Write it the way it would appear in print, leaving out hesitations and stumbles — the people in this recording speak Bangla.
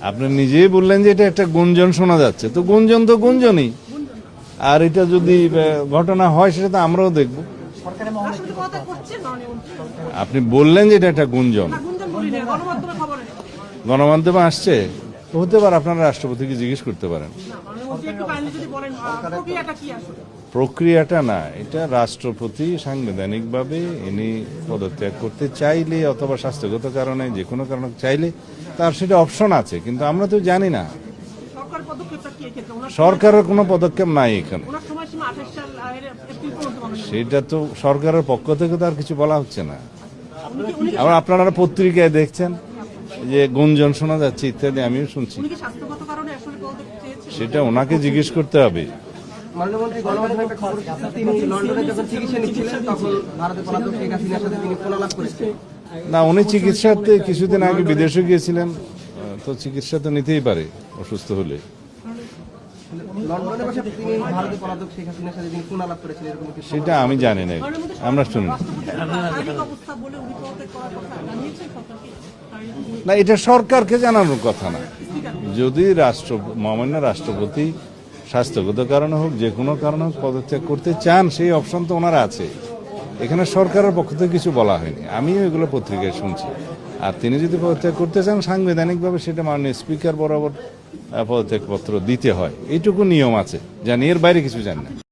আপনি নিজেই বললেন যে এটা একটা গুঞ্জন শোনা যাচ্ছে, তো গুঞ্জনই। আর এটা যদি ঘটনা হয় সেটা তো আমরাও দেখব। আপনি বললেন যে এটা একটা গুঞ্জন, গণমাধ্যমে আসছে, হতে পারে আপনারা রাষ্ট্রপতিকে জিজ্ঞেস করতে পারেন। প্রক্রিয়াটা না, এটা রাষ্ট্রপতি সাংবিধানিকভাবে ইনি পদত্যাগ করতে চাইলে অথবা স্বাস্থ্যগত কারণে যে কোনো কারণে চাইলে তার সেটা অপশন আছে, কিন্তু আমরা তো জানি না। সরকারের কোনো পদক্ষেপ নাই এখানে, সেটা তো সরকারের পক্ষ থেকে তো আর কিছু বলা হচ্ছে না। আবার আপনারা পত্রিকায় দেখছেন যে গুঞ্জন শোনা যাচ্ছে ইত্যাদি, আমিও শুনছি। সেটা ওনাকে জিজ্ঞেস করতে হবে। না, উনি চিকিৎসাতে কিছুদিন আগে বিদেশে গিয়েছিলেন, তো চিকিৎসা তো নিতেই পারে অসুস্থ হলে। সেটা আমি জানি না, আমরা শুনি না। এটা সরকারকে জানানোর কথা না। যদি মাননীয় রাষ্ট্রপতি স্বাস্থ্যগত কারণে হোক যে কোনো কারণে হোক পদত্যাগ করতে চান, সেই অপশন তো ওনার আছে। এখানে সরকারের পক্ষ থেকে কিছু বলা হয়নি, আমিও এগুলো পত্রিকায় শুনছি। আর তিনি যদি পদত্যাগ করতে চান সাংবিধানিকভাবে সেটা মাননীয় স্পিকার বরাবর পদত্যাগপত্র দিতে হয়, এইটুকু নিয়ম আছে, জানি, এর বাইরে কিছু জানি না।